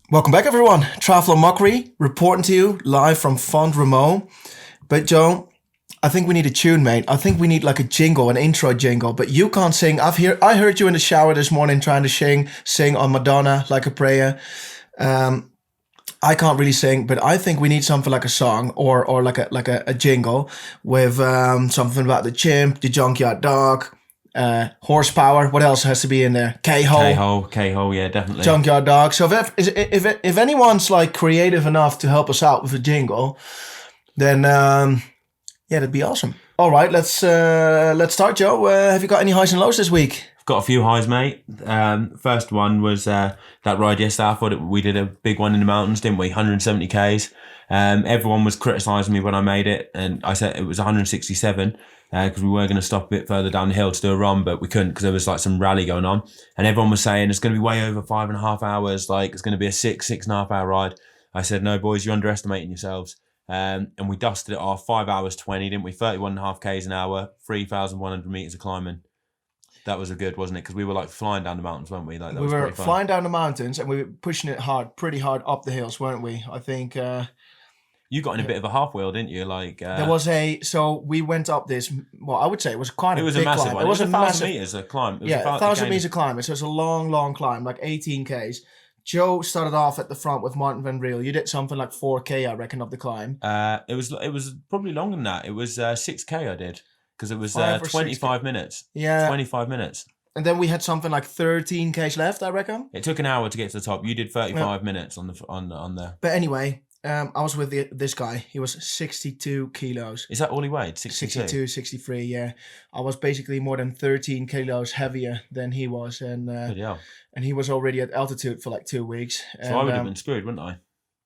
Welcome back, everyone. Triathlon Mockery reporting to you live from Font Romeu. But Joe, I think we need a tune, mate. I think we need like a jingle, an intro jingle. But you can't sing. I heard you in the shower this morning trying to sing on Madonna like a prayer. I can't really sing, but I think we need something like a song or like a jingle with something about the chimp, the junkyard dog, horsepower. What else has to be in there? K-hole, yeah, definitely. Junkyard dog. So if anyone's like creative enough to help us out with a jingle, then yeah, that'd be awesome. All right, let's start, Joe. Have you got any highs and lows this week? Got a few highs, mate. First one was that ride yesterday. I thought we did a big one in the mountains, didn't we? 170 Ks. Everyone was criticising me when I made it, and I said it was 167 because we were going to stop a bit further down the hill to do a run, but we couldn't because there was like some rally going on, and everyone was saying it's going to be way over 5.5 hours. Like it's going to be a 6.5 hour ride. I said, no, boys, you're underestimating yourselves. And we dusted it off 5 hours 20, didn't we? 31.5 Ks an hour, 3,100 meters of climbing. That was a good, wasn't it? Because we were like flying down the mountains, weren't we? Like that we were flying down the mountains and we were pushing it pretty hard up the hills, weren't we? I think you got in a bit of a half wheel, didn't you? Like there was so we went up this. Well, I would say it was quite a big massive climb. One. It was 1,000 meters a climb. Yeah, 1,000 meters of climb. So it's a long climb, like 18 Ks. Joe started off at the front with Martin Van Riel. You did something like 4K, I reckon, of the climb. It was probably longer than that. It was 6K I did because it was 25 minutes. Yeah, 25 minutes. And then we had something like 13 Ks left, I reckon. It took an hour to get to the top. You did 35 minutes on the. But anyway, I was with this guy. He was 62 kilos. Is that all he weighed? 62, 63, yeah. I was basically more than 13 kilos heavier than he was. And he was already at altitude for like 2 weeks. So I would have been screwed, wouldn't I?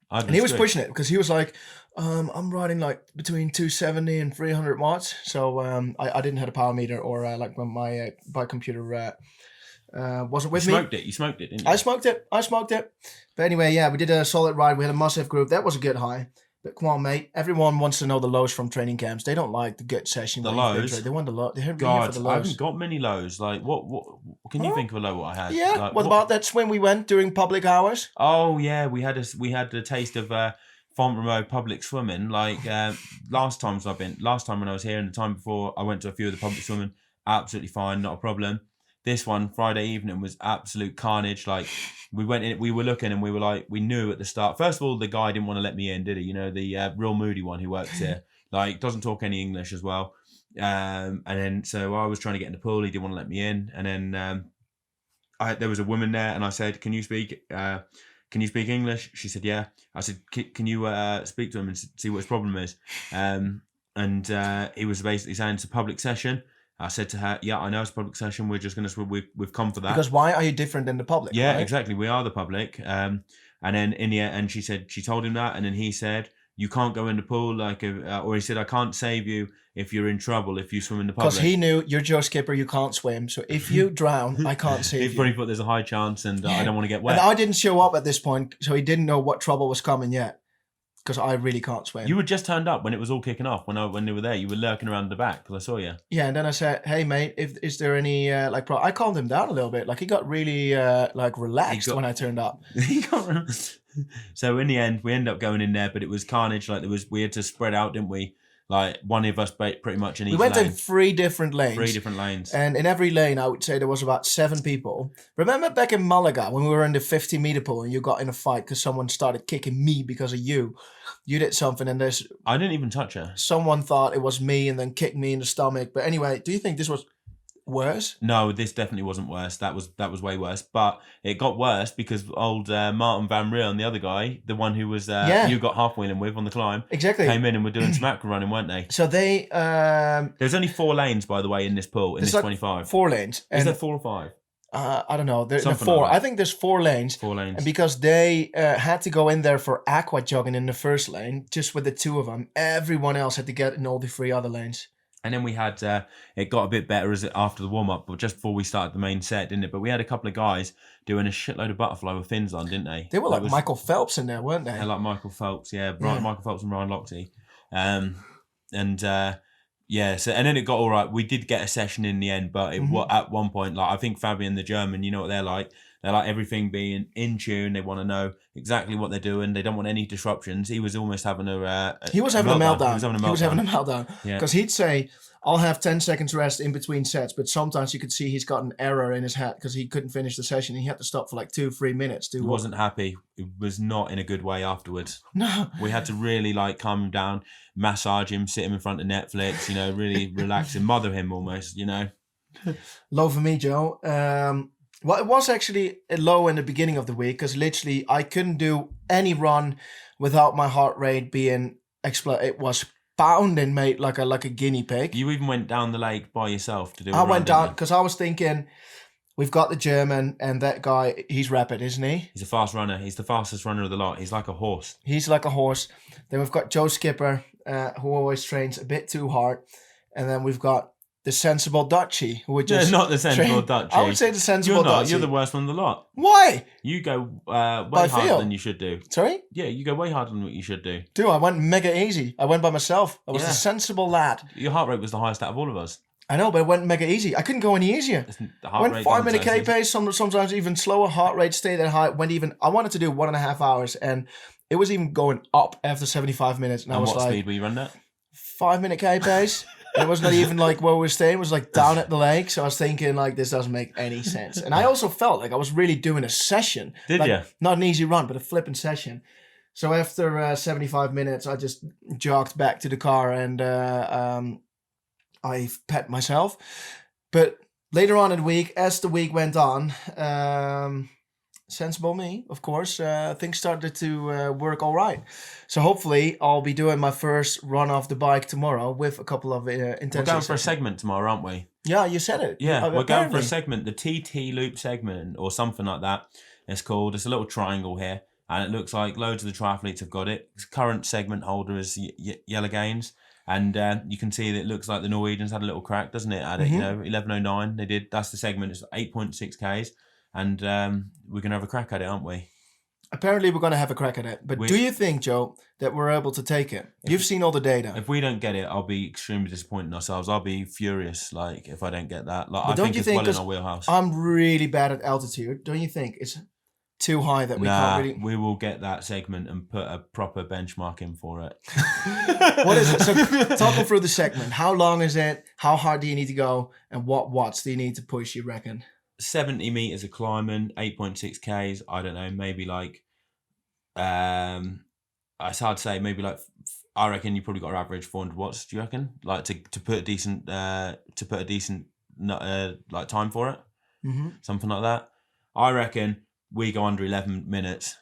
And he was pushing it because he was like, I'm riding like between 270 and 300 watts. So I didn't have a power meter or like when my bike computer wasn't with me. You smoked it, didn't you? I smoked it. But anyway, yeah, we did a solid ride. We had a massive group. That was a good high. But come on, mate. Everyone wants to know the lows from training camps. They don't like the good session. The lows? They want the low. God, for the lows. I haven't got many lows. Like, what can you think of a low what I had? Yeah, like, what about that swim we went during public hours? Oh, yeah, we had a taste of Font Romeu public swimming. Like, last time when I was here and the time before, I went to a few of the public swimming. Absolutely fine, not a problem. This one, Friday evening, was absolute carnage. Like, we went in, we were looking and we were like, we knew at the start. First of all, the guy didn't want to let me in, did he? You know, the real moody one who works here. Like, doesn't talk any English as well. And then, so I was trying to get in the pool. He didn't want to let me in. And then there was a woman there and I said, can you speak English? She said, yeah. I said, can you speak to him and see what his problem is? And he was basically saying it's a public session. I said to her, yeah, I know it's a public session. We're just going to, we've come for that. Because why are you different than the public? Yeah, right? Exactly. We are the public. And then in the end, and she told him that. And then he said, you can't go in the pool. Or he said, I can't save you if you're in trouble, if you swim in the public. Because he knew you're Joe Skipper, you can't swim. So if you drown, I can't save you. He probably thought there's a high chance and I don't want to get wet. And I didn't show up at this point, so he didn't know what trouble was coming yet. Because I really can't swim. You were just turned up when it was all kicking off. When they were there, you were lurking around the back because I saw you. Yeah, and then I said, "Hey, mate, is there any I calmed him down a little bit. Like he got really relaxed when I turned up. So in the end, we ended up going in there, but it was carnage. Like we had to spread out, didn't we? Like one of us pretty much in each lane. We went in 3 different lanes. 3 different lanes. And in every lane, I would say there was about 7 people. Remember back in Malaga when we were in the 50-meter pool and you got in a fight because someone started kicking me because of you? You did something and I didn't even touch her. Someone thought it was me and then kicked me in the stomach. But anyway, do you think this was worse? No, this definitely wasn't worse. That was way worse. But it got worse because old Martin Van Riel and the other guy, the one who was you got half wheeling with on the climb, exactly, came in and were doing some aqua running, weren't they? So they there's only 4 lanes, by the way, in this pool in this like 25. 4 lanes. Is there 4 or 5? I don't know. There's 4. Like I think there's 4 lanes. 4 lanes. And because they had to go in there for aqua jogging in the first lane, just with the 2 of them, everyone else had to get in all the 3 other lanes. And then we had, it got a bit better after the warm-up, but just before we started the main set, didn't it? But we had a couple of guys doing a shitload of butterfly with fins on, didn't they? They were like Michael Phelps in there, weren't they? Yeah, like Michael Phelps, yeah. Michael Phelps and Ryan Lochte. Yeah, so and then it got all right. We did get a session in the end, but at one point, like I think Fabian the German, you know what they're like. They like everything being in tune. They want to know exactly what they're doing. They don't want any disruptions. He was almost having He was having a meltdown. He was having a meltdown. Yeah. Because he'd say, I'll have 10 seconds rest in between sets, but sometimes you could see he's got an error in his head because he couldn't finish the session. He had to stop for like 2-3 minutes. He wasn't happy. It was not in a good way afterwards. No. We had to really like calm him down, massage him, sit him in front of Netflix, you know, really relax him, mother him almost, you know. Low for me, Joe. Well, it was actually a low in the beginning of the week because literally I couldn't do any run without my heart rate being exploded. It was pounding, mate, like a guinea pig. You even went down the lake by yourself to do. I went down because I was thinking, we've got the German and that guy. He's rapid, isn't he? He's a fast runner. He's the fastest runner of the lot. He's like a horse. He's like a horse. Then we've got Joe Skipper, who always trains a bit too hard, and then we've got the sensible Dutchie, who would just not the sensible Dutchie. I would say the sensible Dutchie. You're the worst one of the lot. Why? You go way harder than you should do. Sorry? Yeah, you go way harder than what you should do. Dude, I went mega easy. I went by myself. I was the sensible lad. Your heart rate was the highest out of all of us. I know, but it went mega easy. I couldn't go any easier. I went 5-minute K pace, sometimes even slower. Heart rate stayed that high. I wanted to do 1.5 hours, and it was even going up after 75 minutes. And I was what like, speed were you running at? 5-minute K pace. It was not even like where we were staying. It was like down at the lake. So I was thinking like, this doesn't make any sense. And I also felt like I was really doing a session. Did you? Not an easy run, but a flipping session. So after 75 minutes, I just jogged back to the car and I pet myself. But later on in the week, as the week went on, sensible me, of course, things started to work all right. So hopefully I'll be doing my first run off the bike tomorrow with a couple of intense. We're going for a segment tomorrow, aren't we? Yeah, you said it. Yeah, we're going for a segment, the TT loop segment or something like that. It's called. It's a little triangle here, and it looks like loads of the triathletes have got it. Current segment holder is Yellow Games. And you can see that it looks like the Norwegians had a little crack, doesn't it? At it, 11:09 they did. That's the segment. It's 8.6 Ks. And we're going to have a crack at it, aren't we? Apparently, we're going to have a crack at it. But do you think, Joe, that we're able to take it? You've seen all the data. If we don't get it, I'll be extremely disappointed in ourselves. I'll be furious, like, if I don't get that. Like, I think it's well in our wheelhouse. I'm really bad at altitude. Don't you think it's too high that we can't really... we will get that segment and put a proper benchmark in for it. What is it? So talk me through the segment. How long is it? How hard do you need to go? And what watts do you need to push, you reckon? 70 meters of climbing, 8.6 Ks. I don't know, maybe like, it's hard to say, maybe like, I reckon you probably got to average 400 watts, do you reckon? Like to put a decent, like time for it? Mm-hmm. Something like that. I reckon we go under 11 minutes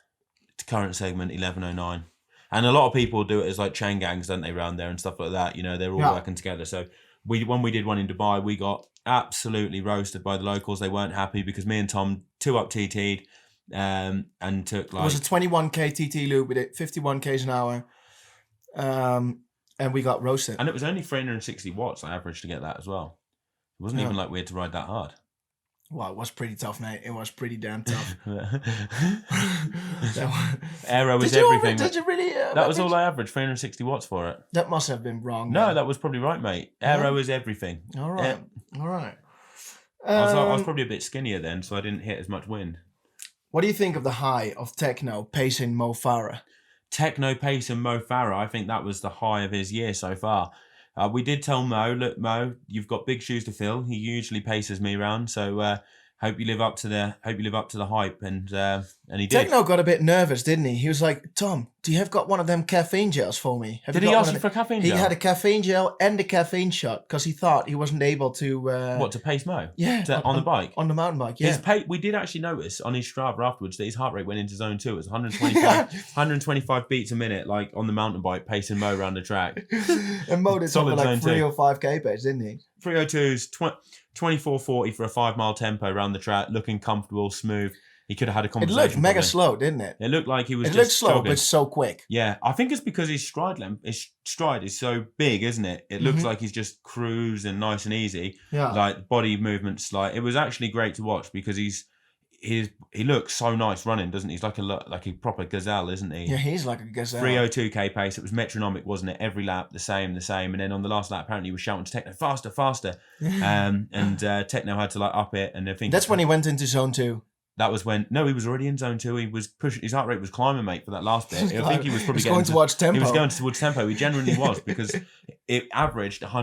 to current segment 11:09. And a lot of people do it as like chain gangs, don't they, around there and stuff like that. You know, they're all working together. So when we did one in Dubai, we got absolutely roasted by the locals. They weren't happy because me and Tom 2-up TT'd and took like... It was a 21k TT loop with it, 51 Ks an hour. And we got roasted. And it was only 360 watts I averaged to get that as well. It wasn't even like we had to ride that hard. Well, it was pretty tough, mate. It was pretty damn tough. Aero was everything. Did you really? That was all I averaged, 360 watts for it. That must have been wrong. No, that was probably right, mate. Aero is everything. All right. All right. I was probably a bit skinnier then, so I didn't hit as much wind. What do you think of the high of Techno pacing Mo Farah? Techno pacing Mo Farah, I think that was the high of his year so far. We did tell Mo, look, Mo, you've got big shoes to fill. He usually paces me around, so hope you live up to the hype, and he did. Techno got a bit nervous, didn't he? He was like, "Tom, do you have got one of them caffeine gels for me?" Did he ask you for a caffeine gel? He had a caffeine gel and a caffeine shot because he thought he wasn't able to. What, to pace Mo? Yeah, on the bike, on the mountain bike. Yeah, we did actually notice on his Strava afterwards that his heart rate went into zone 2. It was 125 beats a minute, like on the mountain bike, pacing Mo around the track. And Mo did something like 3 or 5k pace, didn't he? 302s, 24:40 for a 5-mile tempo around the track, looking comfortable, smooth. He could have had a conversation. It looked mega slow, didn't it? It looked like he was. It looked slow, but so quick. Yeah, I think it's because his stride is so big, isn't it? It looks like he's just cruising nice and easy. Yeah, like body movements. Like it was actually great to watch because he looks so nice running, doesn't he? He's like a proper gazelle, isn't he? Yeah, he's like a gazelle. 302k pace. It was metronomic, wasn't it? Every lap, the same. And then on the last lap, apparently he was shouting to Techno, faster. And Techno had to like up it. And I think that's when he went into zone 2. That was when he was already in zone 2. He was pushing. His heart rate was climbing, mate, for that last bit. I think he was probably going towards tempo. He was going towards tempo. He genuinely was, because it averaged high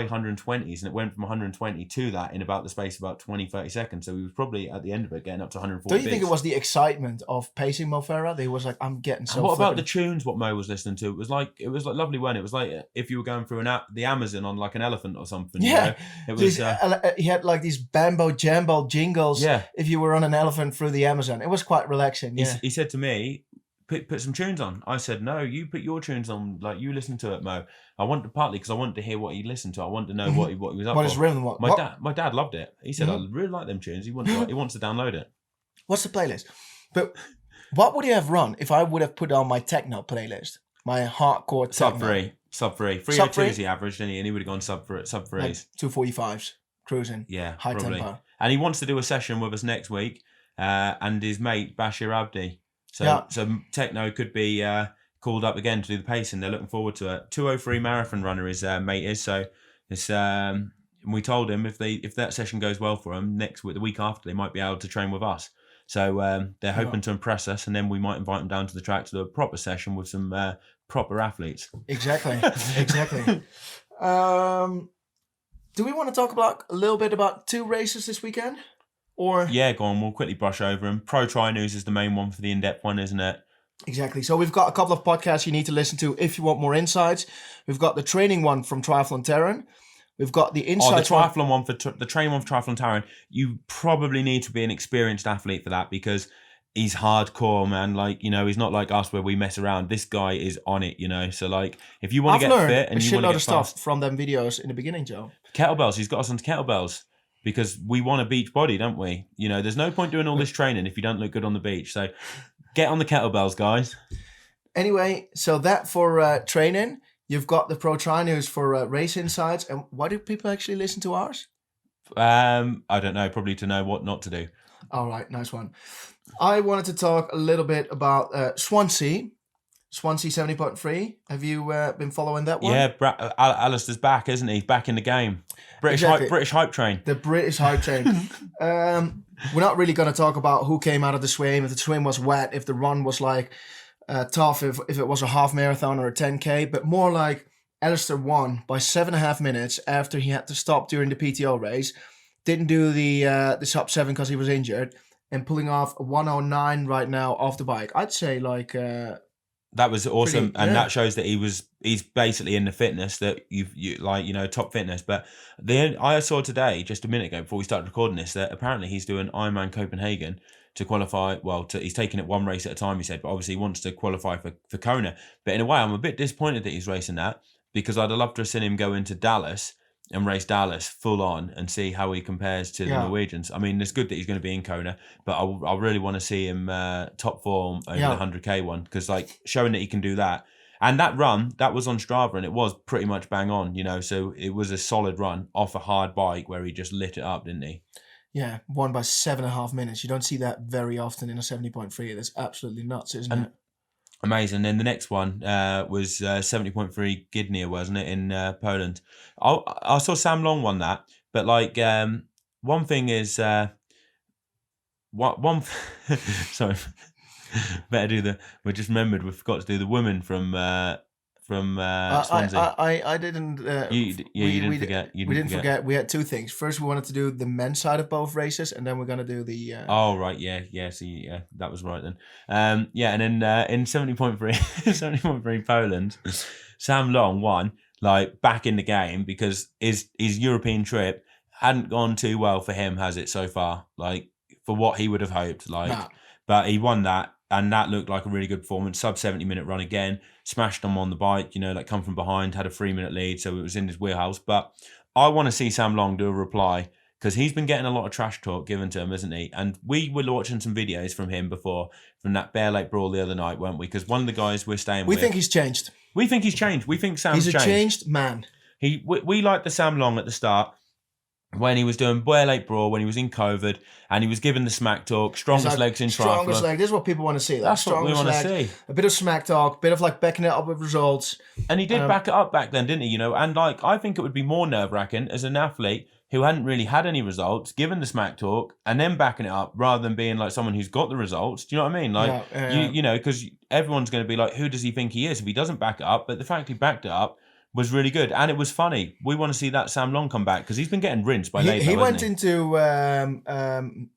120s, and it went from 120 to that in about the space of about 20-30 seconds. So he was probably at the end of it getting up to 140. Don't you think it was the excitement of pacing Mo Farah? He was like, I'm getting so. And what about the tunes? What Mo was listening to? It was like lovely when it was like if you were going through the Amazon on like an elephant or something. Yeah, you know? It was. He had like these bambo jambo jingles. Yeah. If you were on an elephant through the Amazon, it was quite relaxing. Yeah. He said to me, put some tunes on. I said, no, you put your tunes on. Like, you listen to it, Mo. I wanted partly because I wanted to hear what he listened to. I wanted to know what he was up what for. his rhythm was. My dad loved it. He said, I really like them tunes. He wants to download it. What's the playlist? But what would you have run if I would have put on my techno playlist? My hardcore techno. Sub 3. 302 is the average, didn't he? And he would have gone sub 3s. Like 245s, cruising. Yeah, high probably. tempo. And he wants to do a session with us next week, and his mate Bashir Abdi. So techno could be called up again to do the pacing. They're looking forward to it. 203 marathon runner his mate is. So it's we told him if that session goes well for him next week, the week after, they might be able to train with us. So they're hoping to impress us, and then we might invite them down to the track to do a proper session with some proper athletes. Exactly. Do we want to talk about a little bit about 2 races this weekend? Or yeah, go on. We'll quickly brush over them. Pro Tri News is the main one for the in-depth one, isn't it? Exactly. So we've got a couple of podcasts you need to listen to if you want more insights. We've got the training one from Triathlon Terran. We've got the insights. The triathlon one for the training one for Triathlon Terran. You probably need to be an experienced athlete for that, because he's hardcore, man. Like, you know, he's not like us where we mess around. This guy is on it, you know. So like, if you want to get fit and you want to get stuff from them videos in the beginning, Joe. Kettlebells. He's got us onto kettlebells because we want a beach body, don't we? You know, there's no point doing all this training if you don't look good on the beach. So get on the kettlebells, guys. Anyway, so that for training. You've got the Pro Tri News for race insights. And why do people actually listen to ours? I don't know. Probably to know what not to do. All right, nice one. I wanted to talk a little bit about Swansea 70.3. Have you been following that one? Yeah, Alistair's back, isn't he? He's back in the game. British hype train. The British hype train. We're not really going to talk about who came out of the swim, if the swim was wet, if the run was like tough, if it was a half marathon or a 10K, but more like Alistair won by 7.5 minutes after he had to stop during the PTO race. Didn't do the sub 7 because he was injured, and pulling off a 109 right now off the bike. I'd say like that was awesome, and that shows that he's basically in the fitness that you like, you know, top fitness. But I saw today, just a minute ago before we started recording this, that apparently he's doing Ironman Copenhagen to qualify. Well, he's taking it one race at a time, he said, but obviously he wants to qualify for Kona. But in a way, I'm a bit disappointed that he's racing that, because I'd have loved to have seen him go into Dallas and race Dallas full on and see how he compares to the Norwegians. I mean, it's good that he's going to be in Kona, but I really want to see him top form over the 100K one, because like showing that he can do that. And that run, that was on Strava, and it was pretty much bang on, you know, so it was a solid run off a hard bike where he just lit it up, didn't he? Yeah, won by 7.5 minutes. You don't see that very often in a 70.3. That's absolutely nuts, isn't it? Amazing. Then the next one was 70.3 Gdynia, wasn't it, in Poland? I saw Sam Long won that, but like one thing is sorry, better do the. We just remembered we forgot to do the woman from Swansea. I didn't. You didn't forget. We didn't forget. We had 2 things. First, we wanted to do the men's side of both races, and then we're gonna do the. Oh right, yeah. See, yeah, that was right then. And then in 70.3, 70.3 Poland, Sam Long won, like back in the game, because his European trip hadn't gone too well for him, has it so far? Like for what he would have hoped, but he won that. And that looked like a really good performance. Sub 70-minute run again. Smashed him on the bike, you know, like come from behind, had a 3-minute lead, so it was in his wheelhouse. But I want to see Sam Long do a reply, because he's been getting a lot of trash talk given to him, isn't he? And we were watching some videos from him before, from that Bear Lake Brawl the other night, weren't we? Because one of the guys we're staying with... We think he's changed. We think he's changed. We think Sam's changed. He's a changed man. We liked the Sam Long at the start, when he was doing Bear Lake Brawl, when he was in COVID, and he was giving the smack talk, strongest legs in triathlon. Strongest leg. This is what people want to see. That's what we want to see. A bit of smack talk, a bit of like backing it up with results. And he did back it up back then, didn't he? You know, and like I think it would be more nerve-wracking as an athlete who hadn't really had any results, given the smack talk, and then backing it up rather than being like someone who's got the results. Do you know what I mean? Like, you know, because everyone's going to be like, who does he think he is if he doesn't back it up? But the fact he backed it up was really good, and it was funny. We want to see that Sam Long come back because he's been getting rinsed by Laidlaw. He went into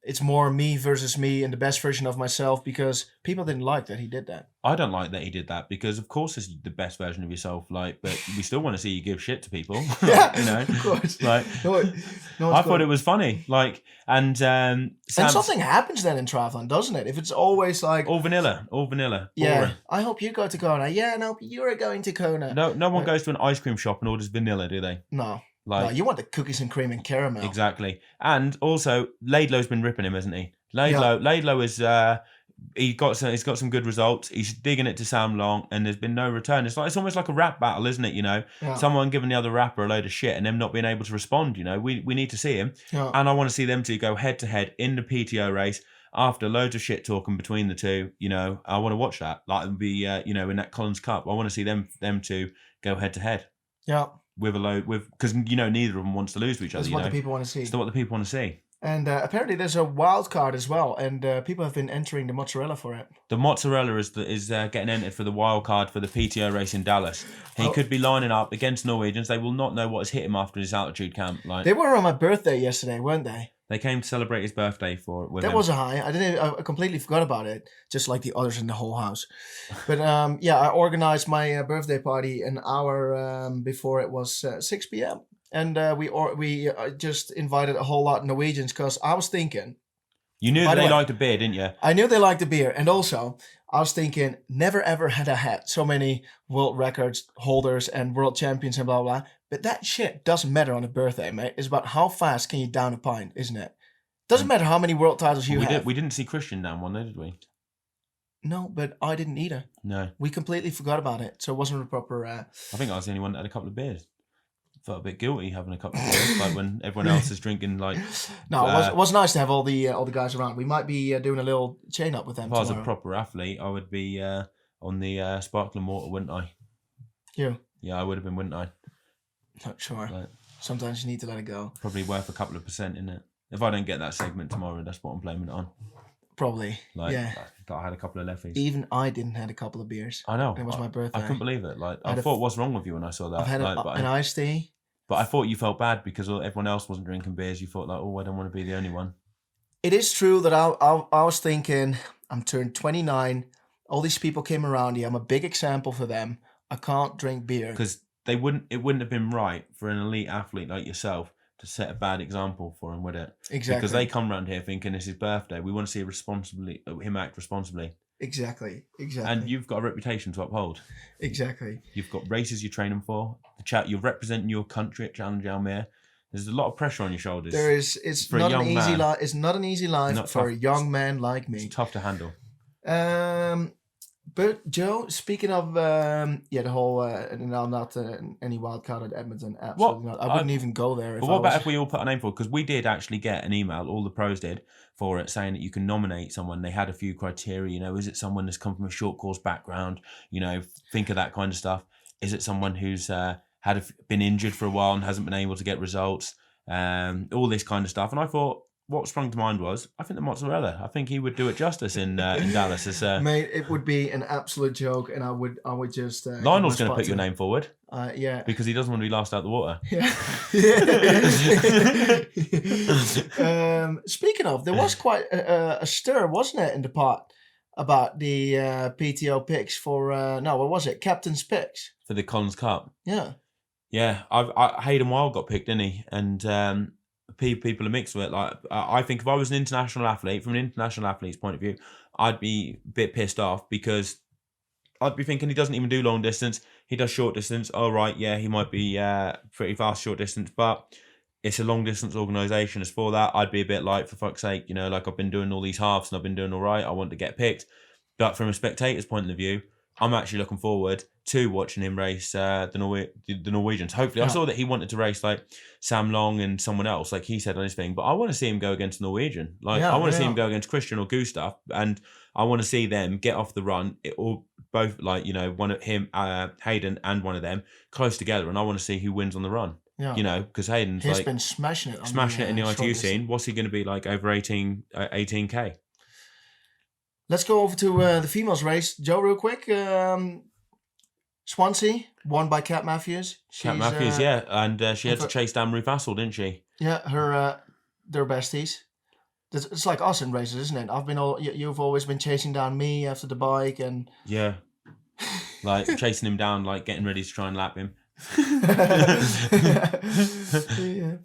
it's more me versus me and the best version of myself because people didn't like that he did that. I don't like that he did that because, of course, it's the best version of yourself. Like, but we still want to see you give shit to people. Yeah, you know, of course. Like, I thought it was funny. Like, and something happens then in triathlon, doesn't it? If it's always like all vanilla. Yeah, boring. I hope you go to Kona. Yeah, and I hope you're going to Kona. No one goes to an ice cream shop and orders vanilla, do they? No. Like, no, you want the cookies and cream and caramel. Exactly. And also, Laidlaw's been ripping him, hasn't he? Laidlaw is he's got some good results. He's digging it to Sam Long, and there's been no return. It's almost like a rap battle, isn't it? You know, someone giving the other rapper a load of shit and them not being able to respond. You know, we need to see him, and I want to see them two go head to head in the PTO race after loads of shit talking between the two. You know, I want to watch that. Like, it'd be you know, in that Collins Cup, I want to see them two go head to head. Yeah. Because you know neither of them wants to lose to each other. That's what the people want to see. It's what the people want to see. And apparently there's a wild card as well, and people have been entering the mozzarella for it. The mozzarella is getting entered for the wild card for the PTO race in Dallas. He could be lining up against Norwegians. They will not know what has hit him after his altitude camp. Like, they were on my birthday yesterday, weren't they? They came to celebrate his birthday with that him. Was a high. I completely forgot about it, just like the others in the whole house. But yeah, I organized my birthday party an hour before it was 6 p.m. And we just invited a whole lot of Norwegians because I was thinking. You knew that they liked a beer, didn't you? I knew they liked the beer. And also, I was thinking, never ever had I had so many world records holders and world champions and blah, blah, blah. But that shit doesn't matter on a birthday, mate. It's about how fast can you down a pint, isn't it? Doesn't matter how many world titles you have. We didn't see Christian down one, though, did we? No, but I didn't either. No. We completely forgot about it. So it wasn't a proper... I think I was the only one that had a couple of beers. Felt a bit guilty having a couple of beers, like when everyone else is drinking. Like, no, it was nice to have all the guys around. We might be doing a little chain up with them. If I was a proper athlete, I would be on the sparkling water, wouldn't I? Yeah. Yeah, I would have been, wouldn't I? Not sure. Like, sometimes you need to let it go. Probably worth a couple of %, isn't it? If I don't get that segment tomorrow, that's what I'm blaming it on. Probably. Like, yeah. I had a couple of leffies. Even I didn't had a couple of beers. I know. It was my birthday. I couldn't believe it. Like, I thought, what's wrong with you when I saw that? I've had an iced tea. But I thought you felt bad because everyone else wasn't drinking beers. You thought like, oh, I don't want to be the only one. It is true that I was thinking, I'm turned 29. All these people came around here. I'm a big example for them. I can't drink beer. Because it wouldn't have been right for an elite athlete like yourself to set a bad example for him, would it? Exactly. Because they come around here thinking it's his birthday. We want to see him act responsibly. Exactly. And you've got a reputation to uphold. Exactly. You've got races you're training for. You're representing your country at Challenge Almere. There's a lot of pressure on your shoulders. There is. It's not an easy life. It's not an easy life for a young man like me. It's tough to handle. But Joe, speaking of the whole not any wild card at Edmonton. Absolutely not. I wouldn't even go there. But what about if we all put a name for it? Because we did actually get an email. All the pros did for it, saying that you can nominate someone. They had a few criteria. You know, is it someone that's come from a short course background? You know, think of that kind of stuff. Is it someone who's been injured for a while and hasn't been able to get results? All this kind of stuff. And I thought, what sprung to mind was, I think the mozzarella. I think he would do it justice in Dallas. Mate, it would be an absolute joke, and I would just. Lionel's going to put your name forward. Yeah. Because he doesn't want to be last out the water. Yeah. Speaking of, there was quite a stir, wasn't it, in the pot about the PTO picks for what was it? Captain's picks for the Collins Cup. Yeah. Yeah, Hayden Wild got picked, didn't he? And people are mixed with it. Like, I think if I was an international athlete, from an international athlete's point of view, I'd be a bit pissed off because I'd be thinking he doesn't even do long distance. He does short distance. Oh, right, yeah, he might be pretty fast short distance, but it's a long distance organisation. As for that, I'd be a bit like, for fuck's sake, you know, like I've been doing all these halves and I've been doing all right. I want to get picked. But from a spectator's point of view, I'm actually looking forward to watching him race the Norwegians. Hopefully, I saw that he wanted to race like Sam Long and someone else, like he said on his thing. But I want to see him go against Norwegian. Like I want to see him go against Christian or Gustav, and I want to see them get off the run. Both like, you know, one of him, Hayden, and one of them close together, and I want to see who wins on the run. Yeah. You know, because Hayden's He's like been smashing it in the short ITU distance. scene. What's he going to be like over 18K? Let's go over to the females race, Joe, real quick. Swansea, won by Kat Matthews. Kat Matthews, yeah, and she had to chase down Ruth Assel, didn't she? Yeah, they're besties. It's like us in races, isn't it? You've always been chasing down me after the bike, and yeah, like chasing him down, like getting ready to try and lap him. Yeah.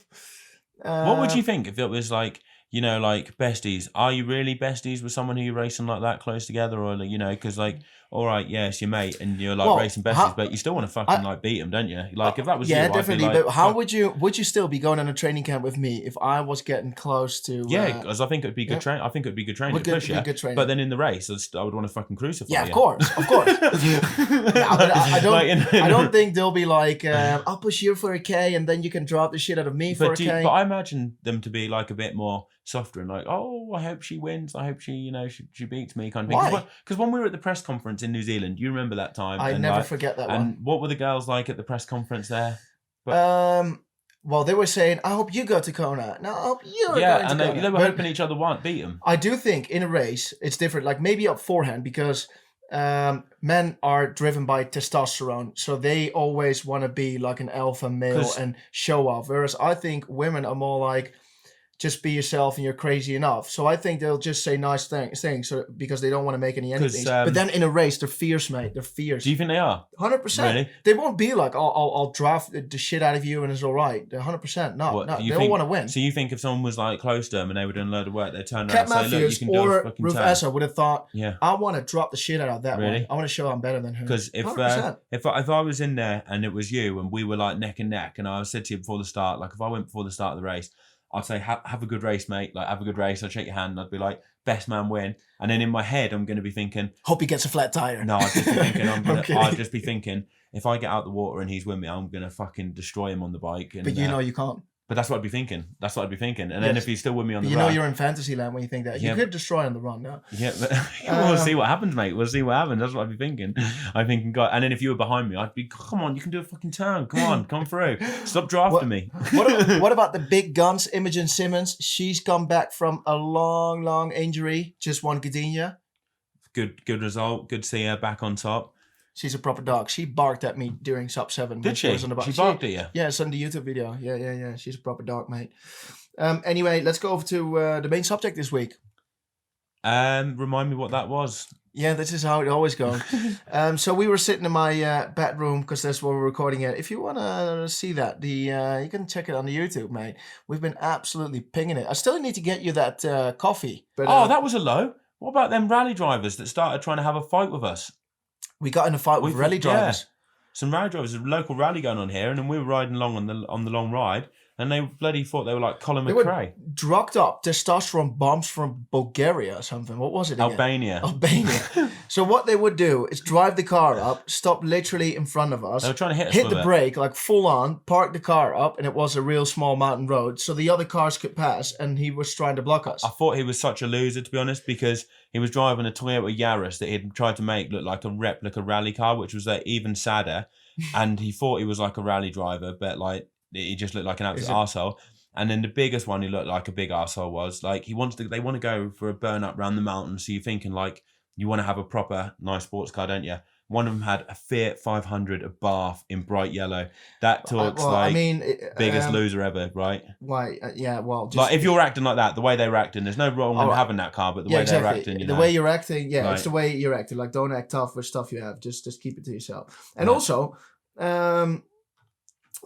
What would you think if it was like, you know, like besties? Are you really besties with someone who you're racing like that close together, or like, you know, because like, all right, yeah, it's your mate, and you're like racing besties, but you still want to fucking like beat him, don't you? Like if that was you, definitely. I'd be like, but how would you still be going on a training camp with me if I was getting close to? Yeah, because I think it'd be good training. I think it'd be good training. Good training. But then in the race, I would want to fucking crucify you. Yeah, of course. I don't think they'll be like, I'll push you for a K, and then you can drop the shit out of me for a K. But I imagine them to be like a bit more softer and like, oh, I hope she wins. I hope she, you know, she beats me, kind of thing. Why? Because when we were at the press conference in New Zealand, you remember that time? I never forget that one. And what were the girls like at the press conference there? Well, they were saying, I hope you go to Kona. No, I hope you're going to Kona. Yeah, and they were hoping each other won't beat them. I do think in a race, it's different. Like maybe up forehand, because men are driven by testosterone. So they always want to be like an alpha male and show off. Whereas I think women are more like, just be yourself and you're crazy enough. So I think they'll just say nice things because they don't want to make any enemies. But then in a race, they're fierce, mate. They're fierce. Do you think they are? 100%. Really? They won't be like, I'll draft the shit out of you and it's all right. They're 100%. No, they all want to win. So you think if someone was like close to them and they were doing a load of work, they'd turn around and say, look, you can do a fucking Ruth turn. Assel would have thought, yeah, I want to drop the shit out of that really? one. I want to show I'm better than her. Because if I was in there and it was you and we were like neck and neck, and I said to you before the start, like if I went before the start of the race, I'd say, have a good race, mate. Like, have a good race. I'd shake your hand and I'd be like, best man win. And then in my head, I'm going to be thinking... Hope he gets a flat tire. No, I'd just be thinking, if I get out the water and he's with me, I'm going to fucking destroy him on the bike. And, but you know you can't. But that's what I'd be thinking. And then if he's still with me on the run... You know you're in fantasy land when you think that. You could destroy on the run, no? Yeah, but we'll see what happens, mate. We'll see what happens. That's what I'd be thinking. I'm thinking, God... And then if you were behind me, I'd be, come on, you can do a fucking turn. Come on, come through. Stop drafting me. What about the big guns, Imogen Simmons? She's come back from a long injury. Just won Gdynia. Good result. Good to see her back on top. She's a proper dog. She barked at me during sub 7. Did she? She barked at you? Yeah, it's on the YouTube video. Yeah. She's a proper dog, mate. Anyway, let's go over to the main subject this week. Remind me what that was. Yeah, this is how it always goes. So we were sitting in my bedroom because that's where we're recording it. If you want to see that, you can check it on the YouTube, mate. We've been absolutely pinging it. I still need to get you that coffee. But, that was a low. What about them rally drivers that started trying to have a fight with us? We got in a fight with rally drivers. Yeah. Some rally drivers, a local rally going on here, and then we were riding along on the long ride, and they bloody thought they were like Colin McRae. Were drugged up testosterone bombs from Bulgaria or something. What was it again? Albania. So what they would do is drive the car up, stop literally in front of us. They were trying to hit us hit the brake, like full on, park the car up, and it was a real small mountain road, so the other cars could pass, and he was trying to block us. I thought he was such a loser, to be honest, because he was driving a Toyota Yaris that he'd tried to make look like a replica rally car, which was even sadder. And he thought he was like a rally driver, but like he just looked like an absolute arsehole. And then the biggest one who looked like a big arsehole was like they want to go for a burn up round the mountain. So you're thinking like you want to have a proper nice sports car, don't you? One of them had a Fiat 500, a Bath in bright yellow. That talks biggest loser ever, right? Why? Just, like if you're acting like that, the way they were acting, there's no wrong in having that car, but the way they're acting, the way you're acting, it's the way you're acting. Like don't act tough with stuff you have. Just keep it to yourself. And also,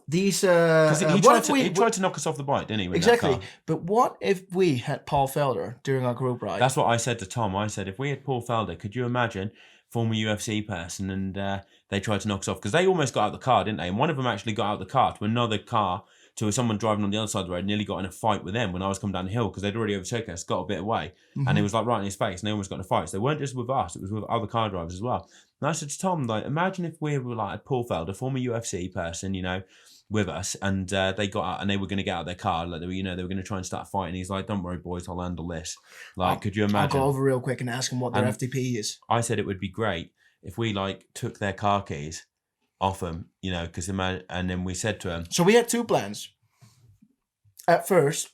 these because he tried to knock us off the bike, didn't he? Exactly. But what if we had Paul Felder during our group ride? That's what I said to Tom. I said if we had Paul Felder, could you imagine? Former UFC person, and they tried to knock us off because they almost got out of the car, didn't they? And one of them actually got out of the car to another car, to someone driving on the other side of the road, nearly got in a fight with them when I was coming down the hill because they'd already overtaken us, got a bit away, and it was like right in his face, and they almost got in a fight. So they weren't just with us, it was with other car drivers as well. And I said to Tom, like, imagine if we were like a Paul Felder, former UFC person, with us, and they got out and they were going to get out of their car, like they were going to try and start fighting. He's like, "Don't worry, boys, I'll handle this." Like, could you imagine? I'll go over real quick and ask him what their FTP is. I said it would be great if we like took their car keys, off them, because and then we said to him, So we had two plans. At first,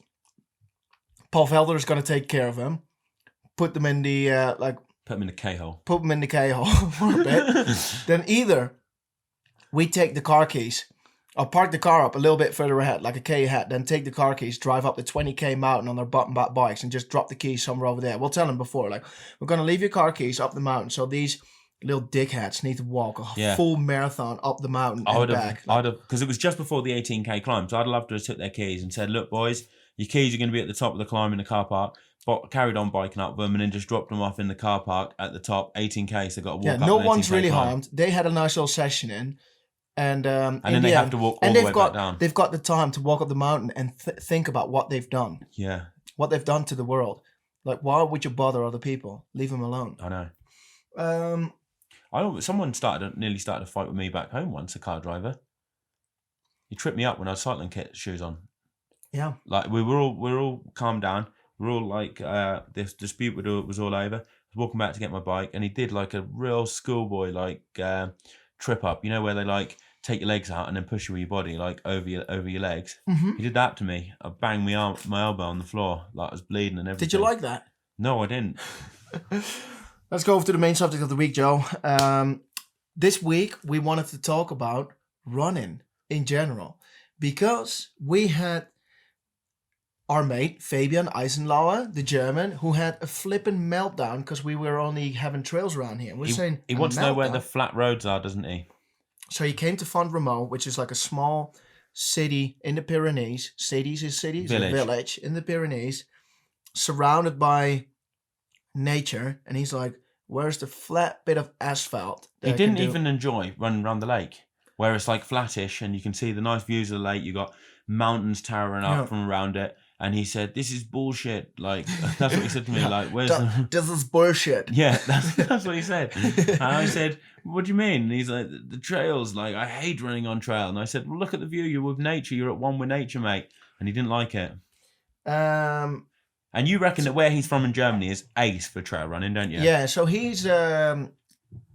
Paul Velder is going to take care of him, put them in the put him in the K-hole. Put them in the K-hole for a bit. Then either we take the car keys, or park the car up a little bit further ahead, like a K ahead, then take the car keys, drive up the 20k mountain on their button back bikes, and just drop the keys somewhere over there. We'll tell them before, like, we're going to leave your car keys up the mountain, so these little dickheads need to walk a full marathon up the mountain and back. Because it was just before the 18k climb, so I'd love to have took their keys and said, look, boys, your keys are going to be at the top of the climb in the car park. But carried on biking up them and then just dropped them off in the car park at the top, 18k, so they got to walk up. No one's really harmed. They had a nice little session in. And then they have to walk all the way back down. They've got the time to walk up the mountain and think about what they've done. Yeah. What they've done to the world. Like, why would you bother other people? Leave them alone. I know. Someone nearly started a fight with me back home once, a car driver. He tripped me up when I had cycling kit shoes on. Yeah. Like, we were all calmed down. We're all like, this dispute was all over. I was walking back to get my bike, and he did like a real schoolboy trip up. Where they like take your legs out and then push you with your body like over your legs. Mm-hmm. He did that to me. I banged my elbow on the floor, like I was bleeding and everything. Did you like that? No, I didn't. Let's go over to the main subject of the week, Joe. This week we wanted to talk about running in general, because we had our mate Fabian Eisenlauer, the German, who had a flippin' meltdown because we were only having trails around here. He wants to know where the flat roads are, doesn't he? So he came to Font-Romeu, which is like a small city in the Pyrenees. Village in the Pyrenees, surrounded by nature. And he's like, where's the flat bit of asphalt? He didn't even enjoy running around the lake, where it's like flattish and you can see the nice views of the lake. You got mountains towering up from around it. And he said, "This is bullshit." Like, that's what he said to me. Like, where's this is bullshit. Yeah, that's what he said. And I said, "What do you mean?" And he's like, "The trails. Like, I hate running on trail." And I said, "Well, look at the view. You're with nature. You're at one with nature, mate." And he didn't like it. And you reckon that where he's from in Germany is ace for trail running, don't you? Yeah. So he's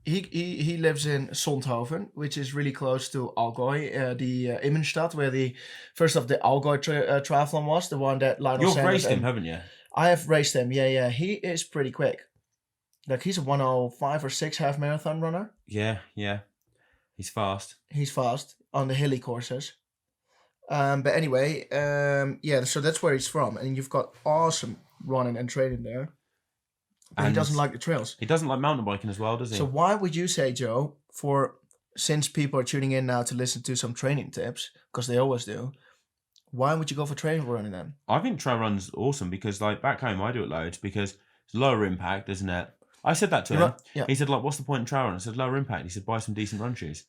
he lives in Sonthofen, which is really close to Allgäu, the Immenstadt, where the first of the Allgäu triathlon was, the one that Lionel Sanders. You've raced him, haven't you? I have raced him, yeah. He is pretty quick. Like, he's a 1:05 or 6 half marathon runner. Yeah. He's fast. He's fast on the hilly courses. But anyway, so that's where he's from. And you've got awesome running and training there. But he doesn't like the trails. He doesn't like mountain biking as well, does he? So why would you say, Joe, since people are tuning in now to listen to some training tips, because they always do, why would you go for trail running then? I think trail run's awesome because, like, back home I do it loads because it's lower impact, isn't it? I said that to him. Yeah. He said, like, what's the point in trail running? I said, lower impact. He said, buy some decent run shoes.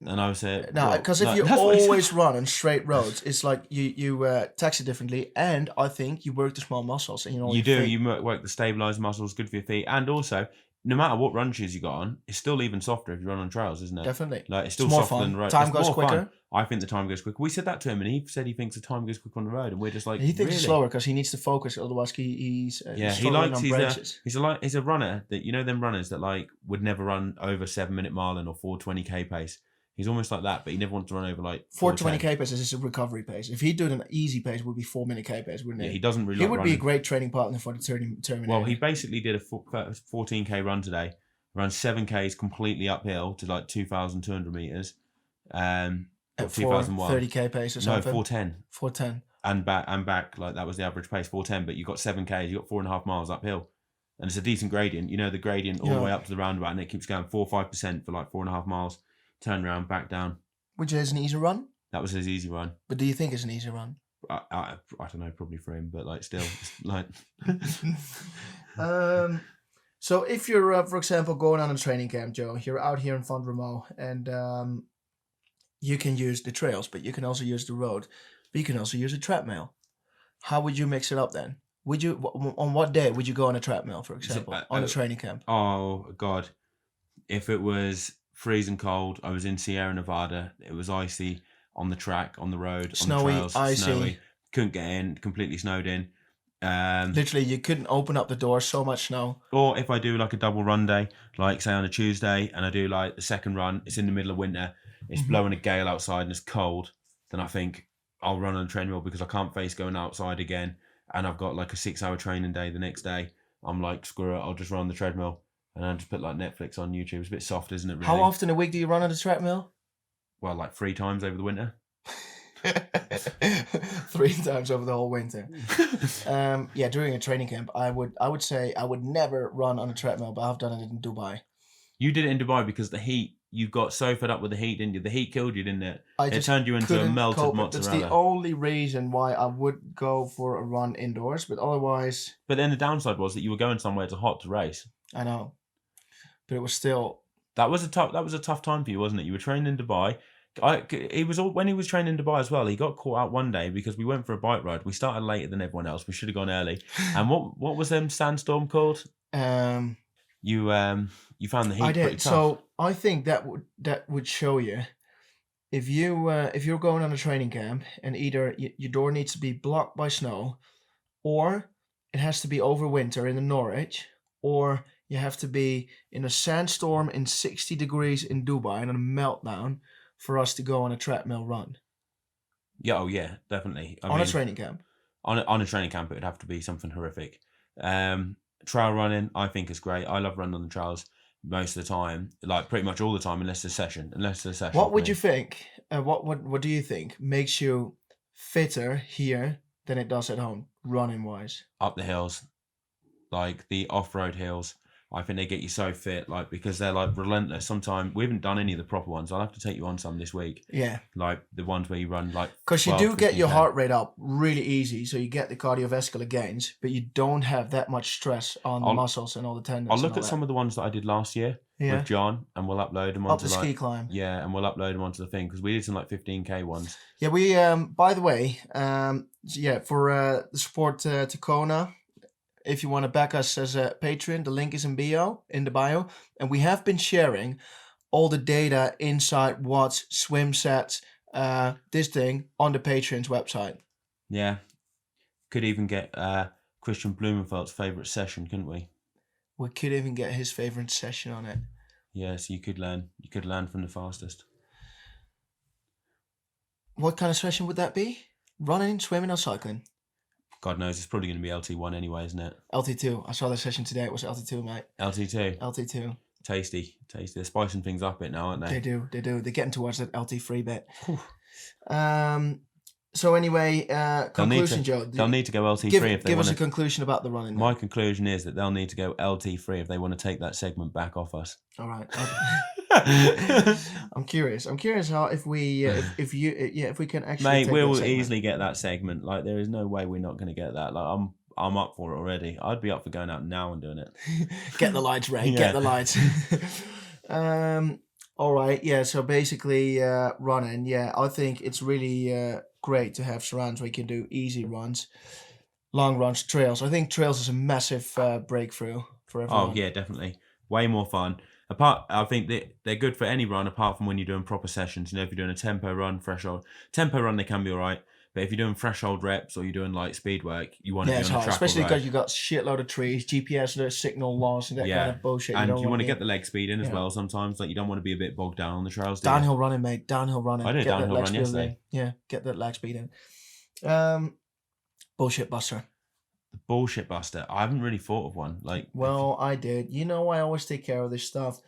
And I said, no, because if you always run on straight roads, it's like you tax it differently, and I think you work the small muscles. And you do. You work the stabilized muscles, good for your feet, and also, no matter what run shoes you got on, it's still even softer if you run on trails, isn't it? Definitely. Like, it's still softer than the road. Time goes quicker. Fun. I think the time goes quicker. We said that to him, and he said he thinks the time goes quicker on the road, and we're just like, he thinks it's slower because he needs to focus. Otherwise, he's he likes. He's a runner that them runners that like would never run over 7-minute miling or 4:20k pace. He's almost like that, but he never wants to run over like 4:20k pace is a recovery pace. If he did an easy pace, it would be 4-minute k pace, wouldn't it? Yeah, he doesn't really. He would be a great training partner for the Terminator. Well, he basically did a 14k run today, ran 7k's completely uphill to like 2,200 meters, at 2001. 30k pace or something. No, 410. 410. And back, like that was the average pace, 410. But you got 7k's, you got 4.5 miles uphill, and it's a decent gradient. The gradient all the way up to the roundabout, and it keeps going 4-5% for like 4.5 miles. Turn around, back down. Which is an easy run? That was his easy run. But do you think it's an easy run? I don't know, probably for him, but like still, like. So if you're, for example, going on a training camp, Joe, you're out here in Font-Romeu, and you can use the trails, but you can also use the road, but you can also use a treadmill. How would you mix it up then? Would you, on what day would you go on a treadmill, for example, on a training camp? Oh God, if it was freezing cold, I was in Sierra Nevada. It was icy on the track, on the road, snowy, on the trails, icy. Snowy. Couldn't get in, completely snowed in. Literally, you couldn't open up the door. So much snow. Or if I do like a double run day, like say on a Tuesday, and I do like the second run, it's in the middle of winter, it's blowing a gale outside and it's cold, then I think I'll run on a treadmill because I can't face going outside again. And I've got like a 6-hour training day the next day. I'm like, screw it, I'll just run on the treadmill. And I just put like Netflix on YouTube. It's a bit soft, isn't it, really? How often a week do you run on the treadmill? Well, like 3 times over the winter. 3 times over the whole winter. During a training camp, I would say I would never run on a treadmill, but I've done it in Dubai. You did it in Dubai because the heat, you got so fed up with the heat, didn't you? The heat killed you, didn't it? It turned you into a melted mozzarella. That's the only reason why I would go for a run indoors, but otherwise... But then the downside was that you were going somewhere to hot to race. I know. But it was still... That was a tough time for you, wasn't it? You were training in Dubai. When he was training in Dubai as well, he got caught out one day because we went for a bike ride. We started later than everyone else. We should have gone early. And what was them sandstorm called? You found the heat pretty tough. So I think that would show you if you're going on a training camp and either your door needs to be blocked by snow, or it has to be over winter in the Norwich, or you have to be in a sandstorm in 60 degrees in Dubai and on a meltdown for us to go on a treadmill run. Yeah, oh yeah, definitely. A training camp. On a training camp, it would have to be something horrific. Trail running, I think, is great. I love running on the trails most of the time, like pretty much all the time, unless there's a session. What would you think? What do you think makes you fitter here than it does at home, running wise? Up the hills, like the off-road hills. I think they get you so fit, like, because they're like relentless. Sometimes we haven't done any of the proper ones. I'll have to take you on some this week. Yeah. Like the ones where you run like... Because you do get your heart rate up really easy, so you get the cardiovascular gains, but you don't have that much stress on the muscles and all the tendons. I'll look at some of the ones that I did last year with John, and we'll upload them onto the ski climb. Yeah, and we'll upload them onto the thing, because we did some like 15k ones. Yeah, we, by the way, for the support to Kona, if you want to back us as a Patreon, the link is in the bio. And we have been sharing all the data inside watts, swim sets, this thing on the Patreon's website. Yeah. Could even get Christian Blumenfeld's favourite session, couldn't we? We could even get his favourite session on it. Yeah, so you could learn from the fastest. What kind of session would that be? Running, swimming or cycling? God knows, it's probably going to be LT1 anyway, isn't it? LT2. I saw the session today. It was LT2, mate. LT2? LT2. Tasty. They're spicing things up a bit now, aren't they? They do. They're getting towards that LT3 bit. So anyway, conclusion, Joe. They'll need to go LT3 if they want to... Give us a conclusion about the running. My conclusion is that they'll need to go LT3 if they want to take that segment back off us. All right. I'm curious how if we can actually. Mate, we'll easily get that segment. Like, there is no way we're not going to get that. Like, I'm up for it already. I'd be up for going out now and doing it. Get the lights, Ray. Yeah. Get the lights. All right. Yeah. So basically, running. Yeah, I think it's really great to have surrounds where you can do easy runs, long runs, trails. I think trails is a massive breakthrough for everyone. Oh yeah, definitely. Way more fun. I think they're good for any run, apart from when you're doing proper sessions. You know, if you're doing a tempo run, tempo run, they can be all right. But if you're doing threshold reps or you're doing like speed work, you want to be on a track, especially because you've got shitload of trees, GPS signal loss, and that kind of bullshit. And you want to get the leg speed in as well. Sometimes, like, you don't want to be a bit bogged down on the trails. Downhill running, mate. Downhill running. I did downhill run yesterday. Yeah, get that leg speed in. Bullshit buster. The bullshit buster. I haven't really thought of one. I did. You know, I always take care of this stuff.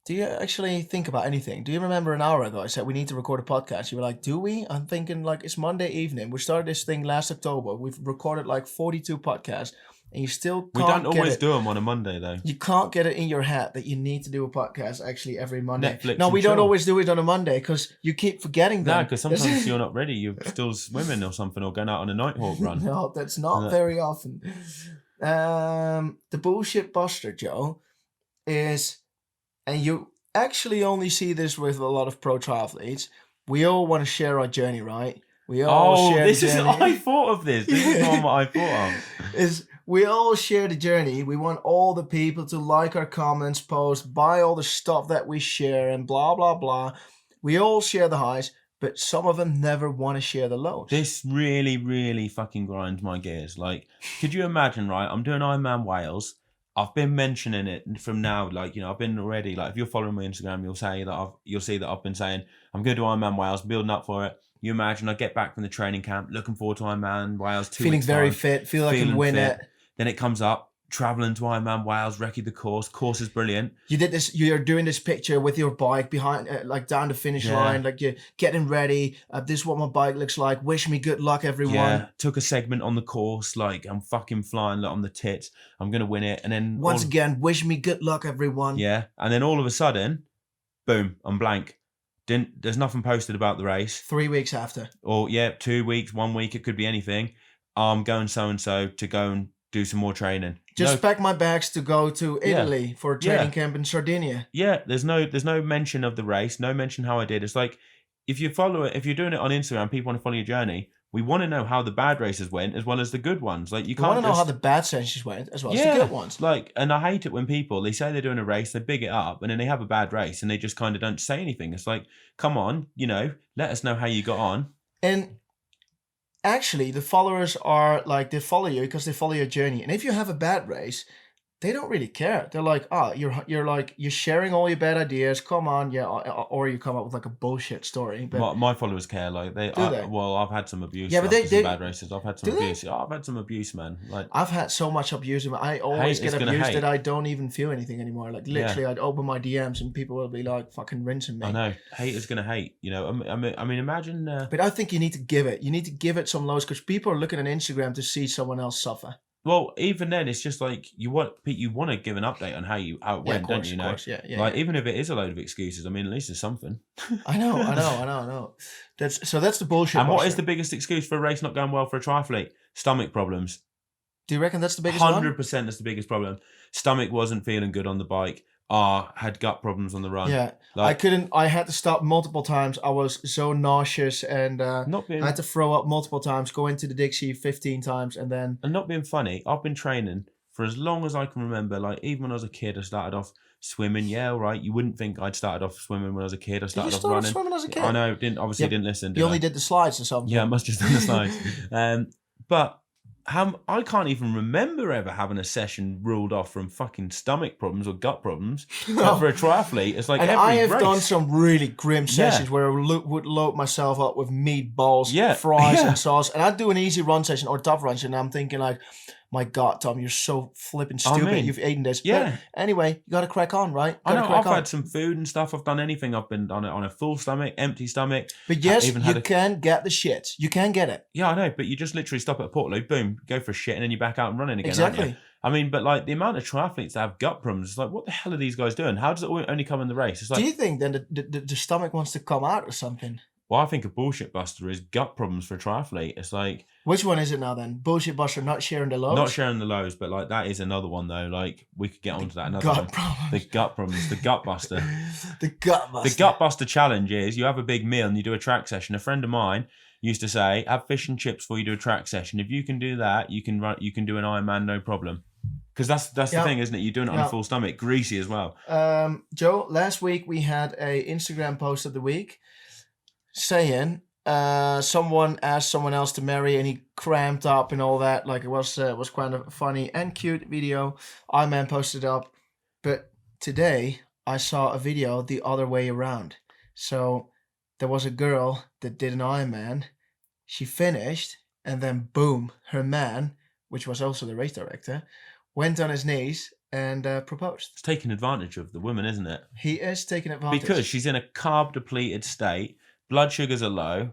Do you actually think about anything? Do you remember an hour ago I said we need to record a podcast? You were like, do we? I'm thinking, like, it's Monday evening. We started this thing last October. We've recorded like 42 podcasts, and you still can't. We don't always do them on a Monday, though. You can't get it in your head that you need to do a podcast actually every Monday. Netflix. No, we don't always do it on a Monday because you keep forgetting them. No, because sometimes you're not ready. You're still swimming or something, or going out on a Nighthawk run. No, that's not very often. The bullshit buster, Joe, is, and you actually only see this with a lot of pro triathletes. We all want to share our journey, right? We all share the journey. I thought of this. This is not what I thought of. We all share the journey. We want all the people to like our comments, post, buy all the stuff that we share, and blah, blah, blah. We all share the highs, but some of them never want to share the lows. This really, really fucking grinds my gears. Like, could you imagine, right? I'm doing Ironman Wales. I've been mentioning it from now, like, you know, I've been already, like, if you're following my Instagram, you'll see that I've been saying I'm going to do Ironman Wales, building up for it. You imagine I get back from the training camp, looking forward to Ironman Wales, 2 Feeling weeks very time, fit, feel like I can feeling win fit. it. Then it comes up, traveling to Ironman Wales, recce the course. Course is brilliant. You did this. You're doing this picture with your bike behind, like down the finish line, like you're getting ready. This is what my bike looks like. Wish me good luck, everyone. Yeah, took a segment on the course, like I'm fucking flying on the tits. I'm gonna win it, and then once again, wish me good luck, everyone. Yeah, and then all of a sudden, boom, I'm blank. There's nothing posted about the race. 3 weeks after. Or 2 weeks, 1 week, it could be anything. I'm going so and so to go and do some more training. Just pack my bags to go to Italy for a training camp in Sardinia. Yeah, there's no mention of the race, no mention how I did. It's like if you're doing it on Instagram, people want to follow your journey. We want to know how the bad races went as well as the good ones. Like you can't want to know how the bad sessions went as well as the good ones. Like, and I hate it when they say they're doing a race, they big it up, and then they have a bad race and they just kind of don't say anything. It's like, come on, you know, let us know how you got on. And actually, the followers are like, they follow you because they follow your journey. And if you have a bad race, they don't really care. They're like, you're sharing all your bad ideas. Come on, or you come up with like a bullshit story. But my followers care. Like they. Well, I've had some abuse. Yeah, but they bad races. I've had some abuse. I've had some abuse, man. Like I've had so much abuse. I always get abused that I don't even feel anything anymore. Like literally, I'd open my DMs and people will be like fucking rinsing me. I know. Hate is gonna hate. You know. I mean, imagine. But I think you need to give it. You need to give it some lows because people are looking on Instagram to see someone else suffer. Well, even then, it's just like you want to give an update on how it went, don't you? Know, like even if it is a load of excuses, I mean, at least there's something. I know. That's the bullshit. And what is the biggest excuse for a race not going well for a triathlete? Stomach problems. Do you reckon that's the biggest one? 100% that's the biggest problem. Stomach wasn't feeling good on the bike. Had gut problems on the run. Yeah, I had to stop multiple times. I was so nauseous and I had to throw up multiple times, go into the Dixie 15 times and then... And not being funny, I've been training for as long as I can remember. Like even when I was a kid, I started off swimming. Yeah, all right. You wouldn't think I'd started off swimming when I was a kid. I started off running. Swimming as a kid? I know, didn't listen. You only did the slides or something? Yeah, I must have just done the slides. But... I can't even remember ever having a session ruled off from fucking stomach problems or gut problems. But for a triathlete, it's like and every I have race. done some really grim sessions where I would load myself up with meatballs, fries and sauce. And I'd do an easy run session or tough run session and I'm thinking like, my God, Tom, you're so flipping stupid. You've eaten this. Yeah. But anyway, you got to crack on, right? I know, I've had some food and stuff. I've done anything. I've been on it on a full stomach, empty stomach. But yes, you can get the shits. You can get it. Yeah, I know. But you just literally stop at a Portaloo, boom, go for a shit, and then you're back out and running again. Exactly. I mean, but like the amount of triathletes that have gut problems, it's like, what the hell are these guys doing? How does it only come in the race? It's like, do you think then the stomach wants to come out or something? Well, I think a bullshit buster is gut problems for a triathlete. It's like... Which one is it now then? Bullshit buster, not sharing the lows? Not sharing the lows, but like that is another one though. Like we could get onto that another gut time. Problems. The gut problems. The gut buster. The gut buster. The gut buster challenge is you have a big meal and you do a track session. A friend of mine used to say, have fish and chips before you do a track session. If you can do that, you can do an Ironman, no problem. Because that's the thing, isn't it? You're doing it on a full stomach, greasy as well. Joe, last week we had a Instagram post of the week saying someone asked someone else to marry and he cramped up and all that. Like it was kind of a funny and cute video. Ironman posted up, but today I saw a video the other way around. So there was a girl that did an Ironman. She finished and then boom, her man, which was also the race director, went on his knees and proposed. It's taking advantage of the woman, isn't it? He is taking advantage. Because she's in a carb depleted state. Blood sugars are low.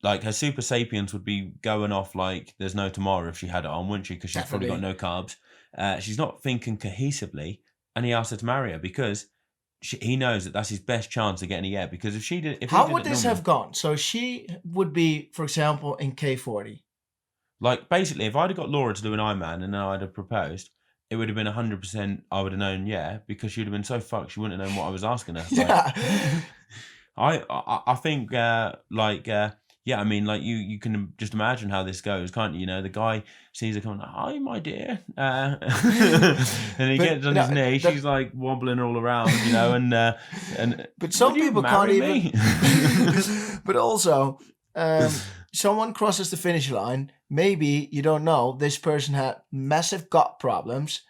Like her super sapiens would be going off like there's no tomorrow if she had it on, wouldn't she? Because she's probably got no carbs. She's not thinking cohesively, and he asked her to marry her because he knows that that's his best chance of getting a yeah. Because if she did, how would this have gone? So she would be, for example, in K40. Like basically, if I'd have got Laura to do an Ironman and then I'd have proposed, it would have been 100%. I would have known yeah, because she would have been so fucked she wouldn't have known what I was asking her. Like, I think yeah, I mean, like you can just imagine how this goes, can't you? You know, the guy sees her coming, hi, my dear, and he gets on his knee. She's like wobbling all around, you know, and but some people can't even. But also, someone crosses the finish line. Maybe you don't know this person had massive gut problems,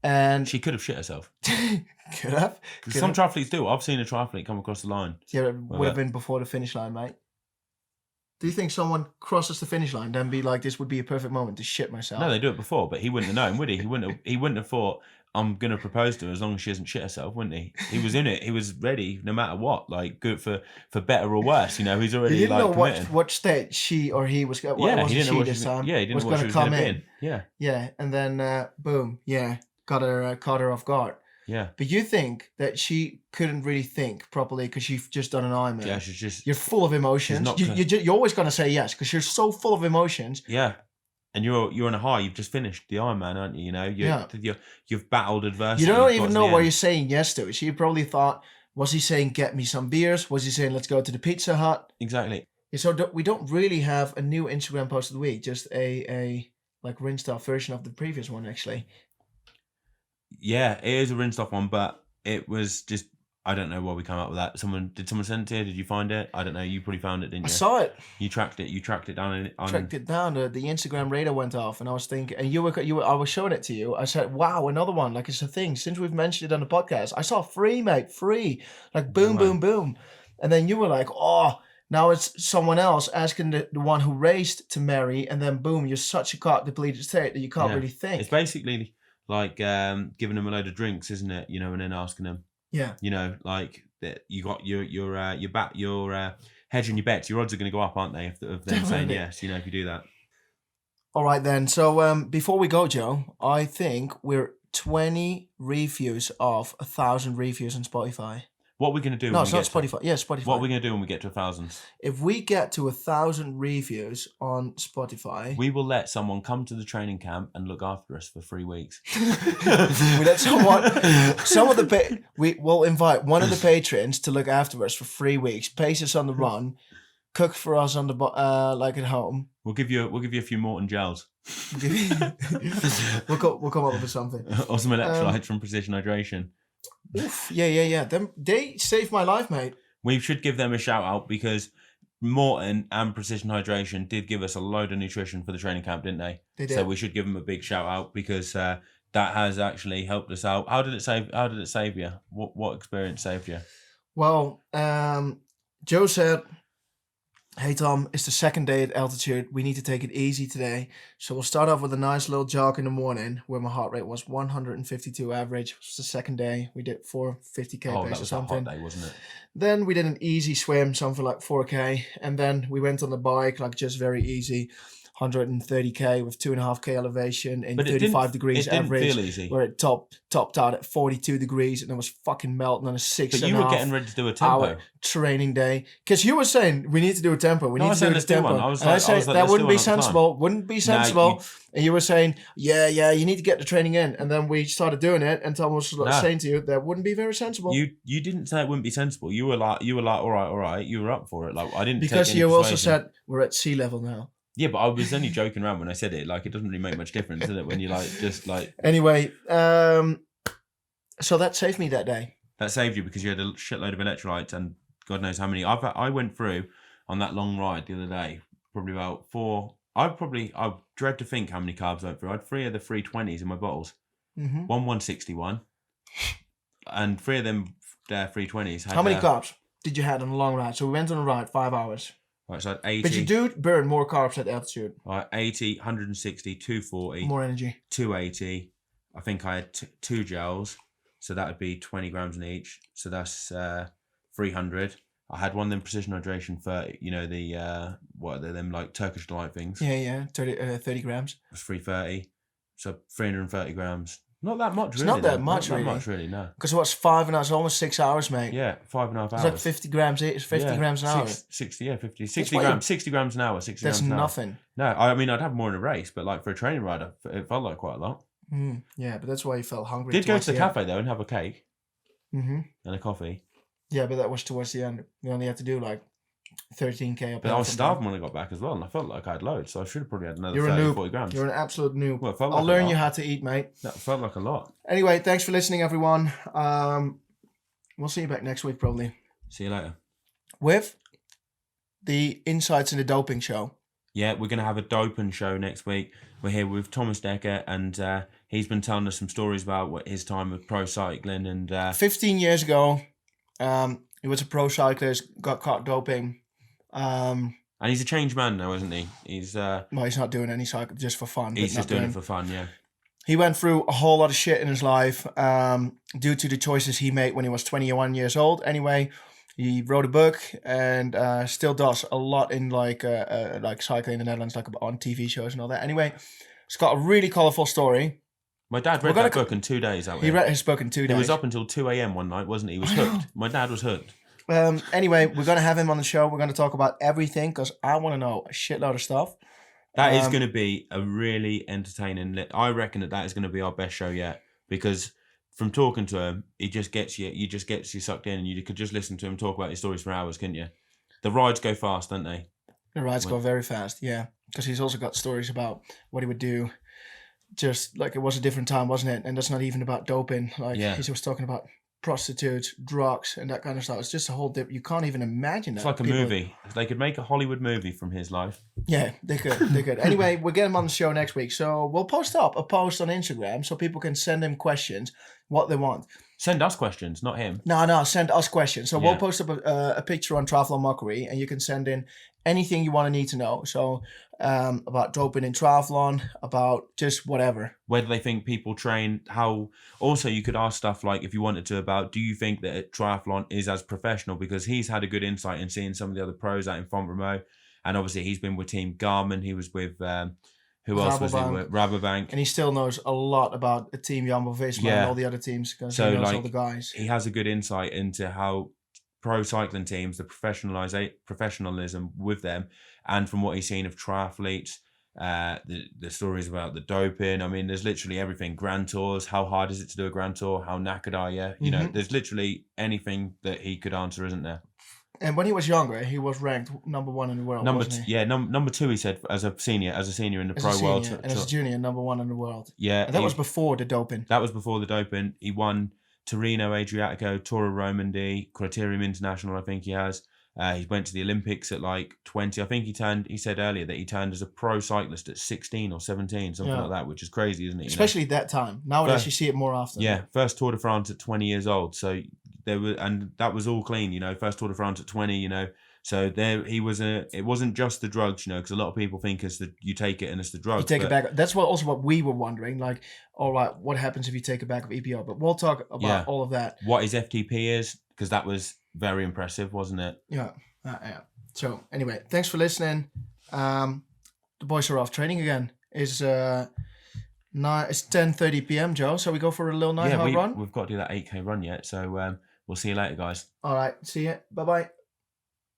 And She could have shit herself. could have. Some triathletes do. I've seen a triathlete come across the line. Yeah, it would have been before the finish line, mate. Do you think someone crosses the finish line then be like, this would be a perfect moment to shit myself? No, they do it before, but he wouldn't have known, would he? He wouldn't have thought, I'm gonna propose to her as long as she doesn't shit herself, wouldn't he? He was in it. He was ready, no matter what. Like, good for better or worse. You know, he's already he didn't like know committed. what state she or he was. What Yeah, was he didn't know what this time? Yeah, he didn't was know what she was going to be in. Yeah, yeah, and then boom, yeah, caught her off guard. yeah. But you think that she couldn't really think properly because you've just done an Ironman. Yeah, she's just. You're full of emotions. You're always going to say yes because you're so full of emotions. Yeah, and you're on a high. You've just finished the Ironman, aren't you? You know, you've battled adversity. You don't even know what you're saying yes to. She probably thought, was he saying get me some beers? Was he saying let's go to the Pizza Hut? Exactly. So we don't really have a new Instagram post of the week. Just a like rinsed off version of the previous one actually. Yeah, it is a rinsed off one, but it was just, I don't know why we came up with that. Did someone send it to you? Did you find it? I don't know. You probably found it, didn't you? I saw it. You tracked it down. Tracked it down. The Instagram radar went off, and I was thinking, and I was showing it to you. I said, "Wow, another one! Like it's a thing." Since we've mentioned it on the podcast, I saw free, mate, free, like boom, boom, boom, and then you were like, "Oh." Now it's someone else asking the one who raced to marry, and then boom, you're such a carb depleted state that you can't really think. It's basically like giving them a load of drinks, isn't it? You know, and then asking them. Yeah. You know, like that you got your hedging your bets. Your odds are going to go up, aren't they? Of them saying yes. You know, if you do that. All right then. So before we go, Joe, I think we're 20 reviews off 1,000 reviews on Spotify. What are we going to do? No, it's not Spotify. Yeah, Spotify. What are we going to do when we get to 1,000? If we get to 1,000 reviews on Spotify, we will let someone come to the training camp and look after us for 3 weeks. we let we will invite one of the patrons to look after us for 3 weeks, pace us on the run, cook for us on the like at home. We'll give you a few Morton gels. we'll come up with something. Or some electrolytes from Precision Hydration. Oof, yeah. They saved my life, mate. We should give them a shout out because Morton and Precision Hydration did give us a load of nutrition for the training camp, didn't they? They did. So we should give them a big shout out because that has actually helped us out. How did it save you? What experience saved you? Well, Joe said, "Hey Tom, it's the second day at altitude. We need to take it easy today. So we'll start off with a nice little jog in the morning where my heart rate was 152 average. It was the second day. We did 450k pace or something. A hot day, wasn't it? Then we did an easy swim, something like 4k. And then we went on the bike, like just very easy, 130k with 2.5k elevation in 35 degrees average. It didn't feel easy. Where it topped out at 42 degrees and it was fucking melting on a 6.5 But you were getting ready to do a tempo training day because you were saying we need to do a tempo. We need to do a tempo. I said that wouldn't be sensible. Wouldn't be sensible. And you were saying, yeah, you need to get the training in. And then we started doing it, and Tom was saying to you that wouldn't be very sensible. You didn't say it wouldn't be sensible. You were like, all right. You were up for it. Like I didn't. Because you also said we're at sea level now. Yeah, but I was only joking around when I said it. Like, it doesn't really make much difference, does it? When you Anyway, so that saved me that day. That saved you because you had a shitload of electrolytes and God knows how many. I went through on that long ride the other day, probably about 4. I dread to think how many carbs I went through. I had 3 of the 320s in my bottles. Mm-hmm. 161. And 3 of them 320s had... How many carbs did you have on a long ride? So we went on a ride 5 hours. Right, so I had 80. But you do burn more carbs at altitude. 80, 160, 240. More energy. 280. I think I had 2 gels. So that would be 20 grams in each. So that's 300. I had one of them Precision Hydration 30, you know, the, what are they, them like Turkish Delight things? Yeah, 30 grams. It was 330. So 330 grams. Not that much, really. It's not that much, really. Not that much, really, no. Because it was 5 and it's almost 6 hours, mate. Yeah, 5.5 hours. It's like 50 grams. It's 50 grams an hour. 60 grams. 60 grams an hour. 60 grams an hour. That's nothing. No, I mean, I'd have more in a race, but like for a training ride, it felt like quite a lot. Yeah, but that's why you felt hungry. Did go to the cafe though and have a cake and a coffee. Yeah, but that was towards the end. You only had to do like 13k up. But I was starving when I got back as well, and I felt like I had loads, so I should have probably had another 30, 40 grams. You're an absolute noob. Well, it felt like I'll learn you how to eat, mate. That felt like a lot. Anyway, thanks for listening, everyone. We'll see you back next week, probably. See you later. With the insights in the doping show. Yeah, we're going to have a doping show next week. We're here with Thomas Decker, and he's been telling us some stories about what his time with pro cycling. And 15 years ago, he was a pro cyclist, got caught doping. And he's a changed man now, isn't he? He's well, he's not doing any cycle just for fun. he's just doing it for fun, yeah. He went through a whole lot of shit in his life due to the choices he made when he was 21 years old. Anyway, he wrote a book and still does a lot in like cycling in the Netherlands, like on TV shows and all that. Anyway, it's got a really colourful story. My dad read that book in 2 days. He read his book in 2 days. He was up until 2 a.m. one night, wasn't he? He was hooked. My dad was hooked. Anyway, we're going to have him on the show. We're going to talk about everything because I want to know a shitload of stuff. That is going to be a really entertaining... I reckon that is going to be our best show yet, because from talking to him, he just gets you sucked in, and you could just listen to him talk about his stories for hours, couldn't you? The rides go fast, don't they? The rides go very fast, yeah. Because he's also got stories about what he would do. Just like it was a different time, wasn't it? And that's not even about doping. Like he was talking about prostitutes, drugs, and that kind of stuff. It's just a whole you can't even imagine that. It's like a movie. They could make a Hollywood movie from his life. Yeah, they could. Anyway, we'll get him on the show next week. So we'll post up a post on Instagram so people can send him questions, what they want. Send us questions, not him. No, send us questions. So we'll post up a picture on Triathlon Mockery, and you can send in anything you want to need to know. So about doping in triathlon, about just whatever. Whether they think people train, how... Also, you could ask stuff like, if you wanted to, about, do you think that triathlon is as professional? Because he's had a good insight in seeing some of the other pros out in Font Romeu. And obviously, he's been with Team Garmin. He was with... who else was he with? Rabobank. And he still knows a lot about the Team Jumbo-Visma and all the other teams because he knows all the guys. He has a good insight into how pro cycling teams, the professionalism with them, and from what he's seen of triathletes, the stories about the doping. I mean, there's literally everything. Grand Tours, how hard is it to do a Grand Tour? How knackered are you? You know, there's literally anything that he could answer, isn't there? And when he was younger, he was ranked number 1 in the world. Number 2. He said as a senior in the pro world, and as a junior, number 1 in the world. Yeah, and that was before the doping. That was before the doping. He won Torino Adriatico, Tour of Romandy, Criterium International. I think he has. He went to the Olympics at like 20. I think he said earlier that he turned as a pro cyclist at 16 or 17, something like that, which is crazy, isn't it? Especially that time. Nowadays, you see it more often. Yeah, first Tour de France at 20 years old. So that was all clean, first Tour de France at 20, So there he was it wasn't just the drugs, because a lot of people think it's you take it and it's the drugs. You take it back. That's what we were wondering. Like, all right, what happens if you take it back of EPO? But we'll talk about all of that. What his FTP is, because that was very impressive, wasn't it? Yeah. So anyway, thanks for listening. The boys are off training again. It's 10:30 p.m. Joe. So we go for a little night run. We've got to do that 8K run yet. So we'll see you later, guys. All right. See you. Bye bye.